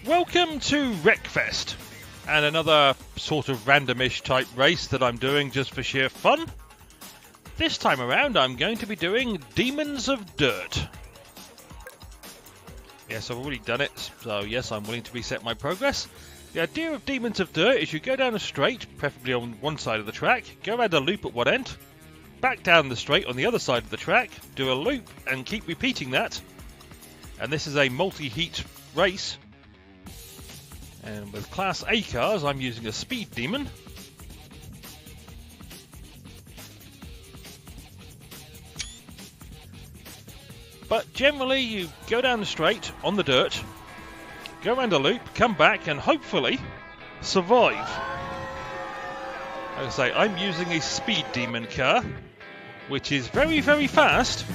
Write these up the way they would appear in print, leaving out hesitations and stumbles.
Welcome to Wreckfest, and another sort of randomish type race that I'm doing just for sheer fun. This time around I'm going to be doing Demons of Dirt. Yes, I've already done it, so yes, I'm willing to reset my progress. The idea of Demons of Dirt is you go down a straight, preferably on one side of the track, go around a loop at one end, back down the straight on the other side of the track, do a loop and keep repeating that. And this is a multi-heat race. And with Class A cars, I'm using a Speed Demon. But generally, you go down the straight on the dirt, go around a loop, come back, and hopefully survive. Like I say, I'm using a Speed Demon car, which is very, very fast,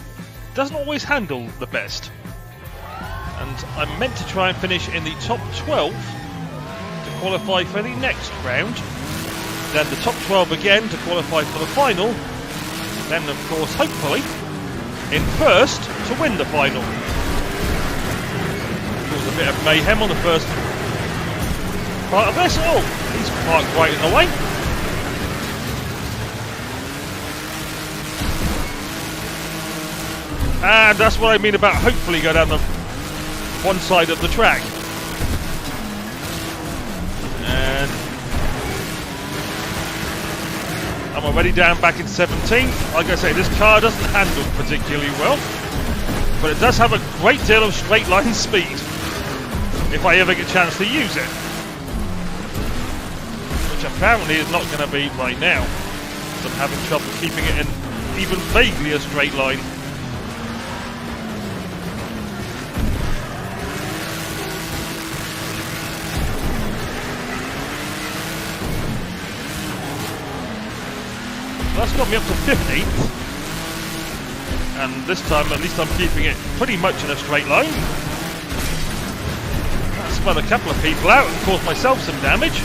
doesn't always handle the best. And I'm meant to try and finish in the top 12 to qualify for the next round. Then the top 12 again to qualify for the final. Then, of course, hopefully, in first to win the final. Cause a bit of mayhem on the first part of this. Oh, he's parked right in the way. And that's what I mean about hopefully go down the one side of the track. And I'm already down back in 17th. Like I say, this car doesn't handle particularly well, but it does have a great deal of straight line speed if I ever get a chance to use it, which apparently is not going to be right now. So I'm having trouble keeping it in even vaguely a straight line. That's got me up to 15th, and this time at least I'm keeping it pretty much in a straight line. That spun a couple of people out and caused myself some damage.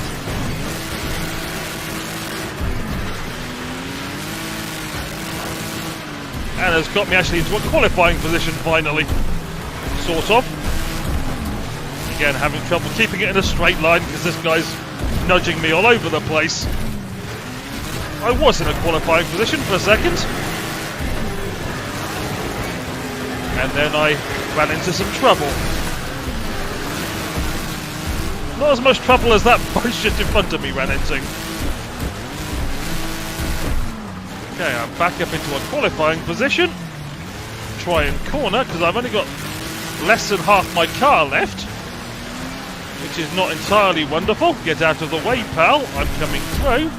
And has got me actually into a qualifying position finally, sort of. Again, having trouble keeping it in a straight line because this guy's nudging me all over the place. I was in a qualifying position for a second, and then I ran into some trouble. Not as much trouble as that bush just in front of me ran into. Okay, I'm back up into a qualifying position. Try and corner, because I've only got less than half my car left, which is not entirely wonderful. Get out of the way, pal. I'm coming through.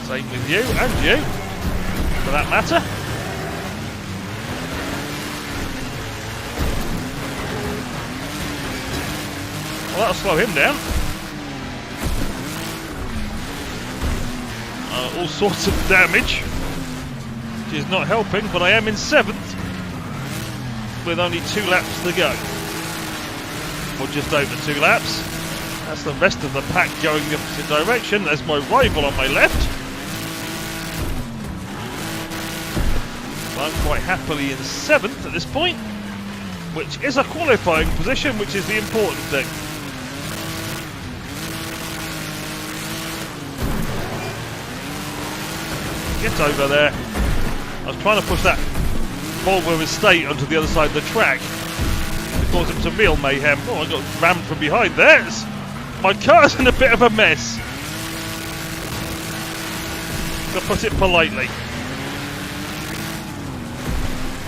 Same with you, and you, for that matter. Well, that'll slow him down. All sorts of damage, which is not helping, but I am in 7th, with only 2 laps to go. Or just over 2 laps. That's the rest of the pack going the opposite direction. There's my rival on my left. I'm quite happily in 7th at this point, which is a qualifying position, which is the important thing. Get over there. I was trying to push that Volvo Estate onto the other side of the track to cause him some real mayhem. Oh, I got rammed from behind there. My car's in a bit of a mess, to put it politely.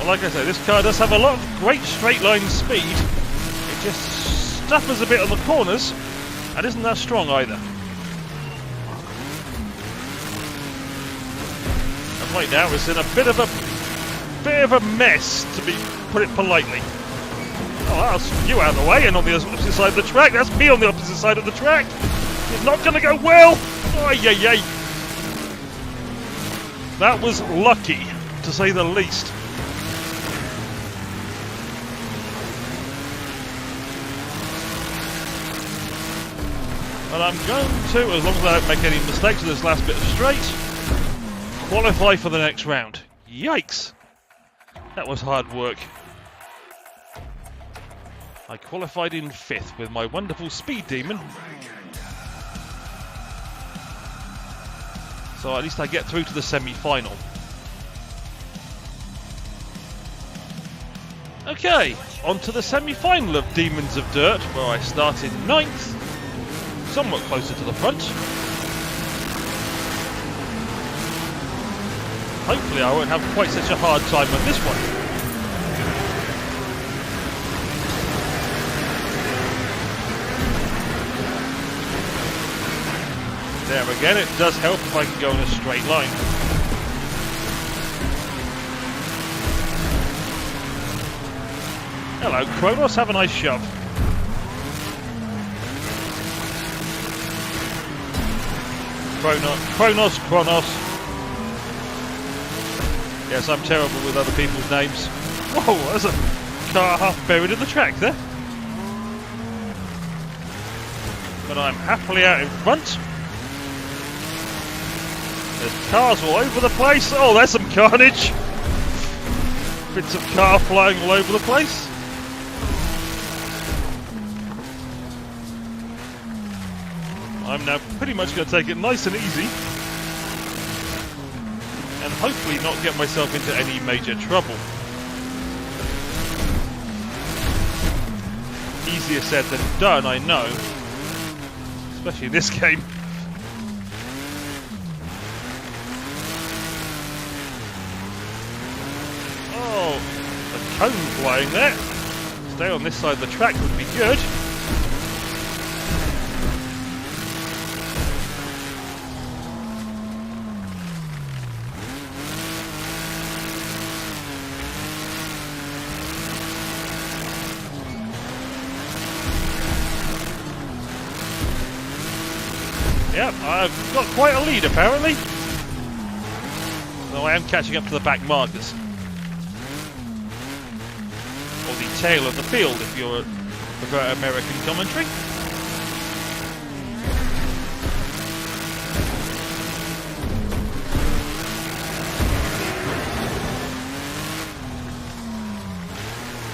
Like I say, this car does have a lot of great straight line speed. It just stuffers a bit on the corners and isn't that strong either. And right now it's in a bit of a mess, to put it politely. Oh, that's you out of the way and on the opposite side of the track. That's me on the opposite side of the track. It's not going to go well. Oh, yeah. That was lucky, to say the least. And I'm going to, as long as I don't make any mistakes in this last bit of straight, qualify for the next round. Yikes! That was hard work. I qualified in 5th with my wonderful speed demon. So at least I get through to the semi-final. Okay, on to the semi-final of Demons of Dirt, where I started 9th, somewhat closer to the front. Hopefully I won't have quite such a hard time on this one. There again, it does help if I can go in a straight line. Hello, Kronos, have a nice shove. Kronos. Yes, I'm terrible with other people's names. Whoa, there's a car half buried in the track there. But I'm happily out in front. There's cars all over the place. Oh, there's some carnage. Bits of car flying all over the place. I'm now pretty much going to take it nice and easy. And hopefully not get myself into any major trouble. Easier said than done, I know. Especially in this game. Oh, a cone flying there. Stay on this side of the track would be good. Yep, I've got quite a lead apparently. Though I am catching up to the back markers. Or the tail of the field if you prefer American commentary.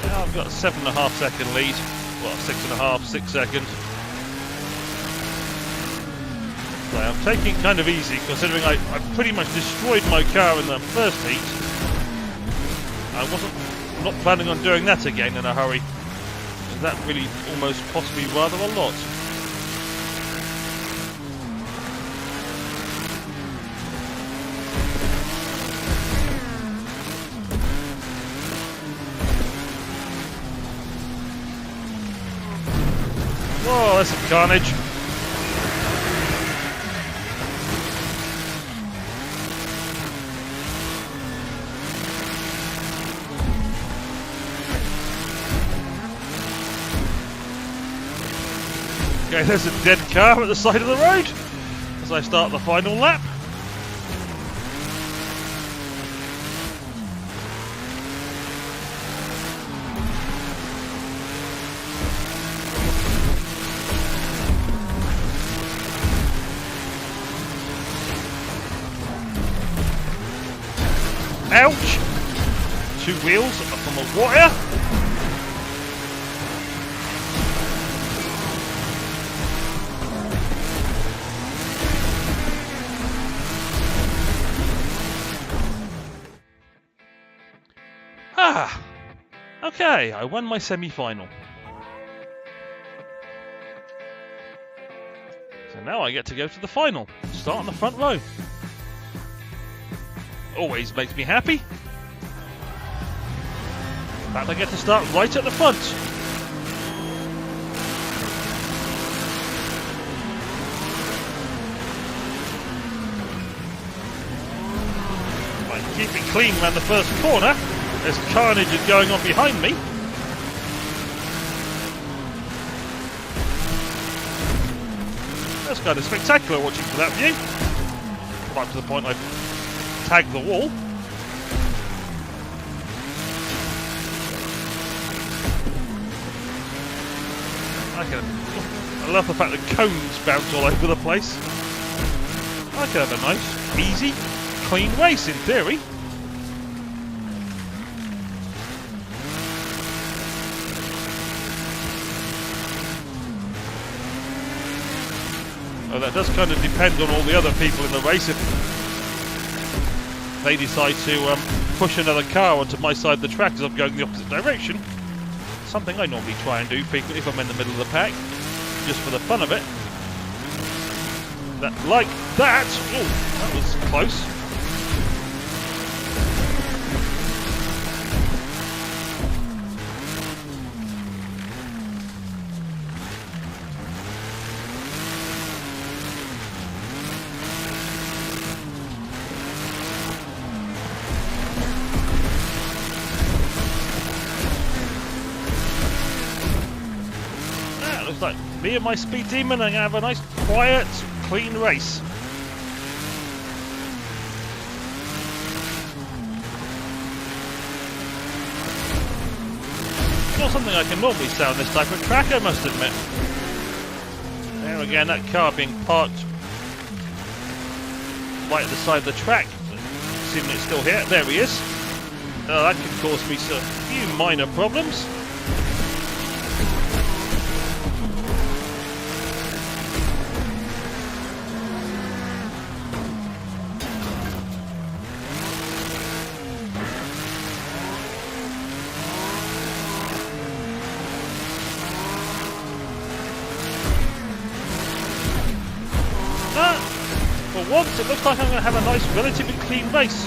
Yeah, I've got a 7.5 second lead. Well, 6.5, 6 seconds. I'm taking it kind of easy, considering I pretty much destroyed my car in the first heat. I'm not planning on doing that again in a hurry. So that really almost cost me rather a lot. Whoa, that's some carnage. Okay, there's a dead car at the side of the road as I start the final lap. Ouch! 2 wheels up on the wire. Okay, I won my semi-final. So now I get to go to the final. Start on the front row. Always makes me happy. In fact, I get to start right at the front. If I keep it clean around the first corner, there's carnage going on behind me. That's kind of spectacular watching from that view. Up to the point I've tagged the wall. I love the fact that cones bounce all over the place. I could have a nice, easy, clean race in theory. But that does kind of depend on all the other people in the race. If they decide to push another car onto my side of the track as I'm going the opposite direction, something I normally try and do frequently if I'm in the middle of the pack, just for the fun of it. Like that! Oh, that was close. Looks like me and my speed demon are going to have a nice, quiet, clean race. Not something I can normally say on this type of track, I must admit. There again, that car being parked right at the side of the track. Assuming it's still here. There he is. That could cause me a few minor problems. For once, it looks like I'm going to have a nice, relatively clean race.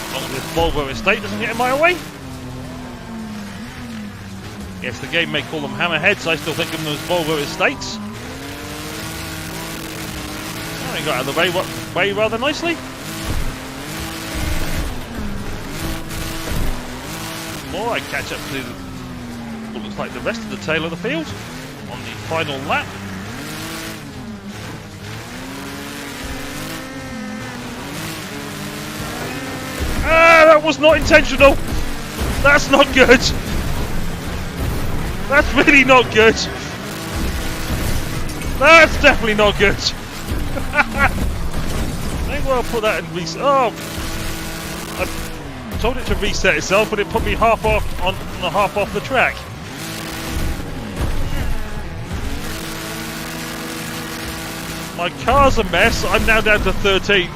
As long as this Volvo estate doesn't get in my way. Yes, the game may call them hammerheads, I still think of them as Volvo estates. He got out of the way rather nicely. More I catch up to what looks like the rest of the tail of the field on the final lap. Ah, that was not intentional. That's not good. That's really not good. That's definitely not good. Maybe I'll put that in reset. Oh, I told it to reset itself, but it put me half off the track. My car's a mess. I'm now down to 13th.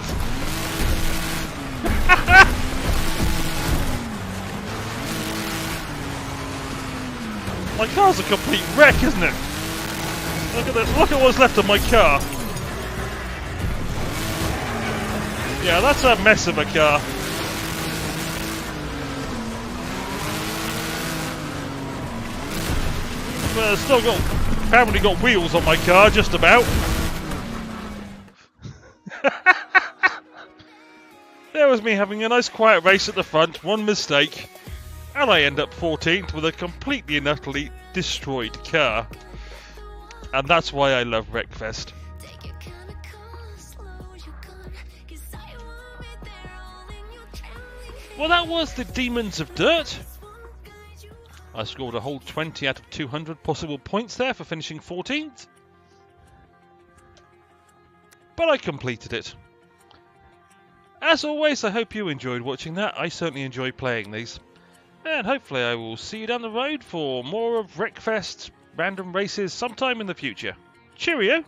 My car's a complete wreck, isn't it? Look at this. Look at what's left of my car. Yeah, that's a mess of a car. But still apparently got wheels on my car, just about. There was me having a nice quiet race at the front, one mistake, and I end up 14th with a completely and utterly destroyed car. And that's why I love Wreckfest. Well, that was the Demons of Dirt. I scored a whole 20 out of 200 possible points there for finishing 14th. But I completed it. As always, I hope you enjoyed watching that. I certainly enjoy playing these. And hopefully I will see you down the road for more of Wreckfest random races sometime in the future. Cheerio!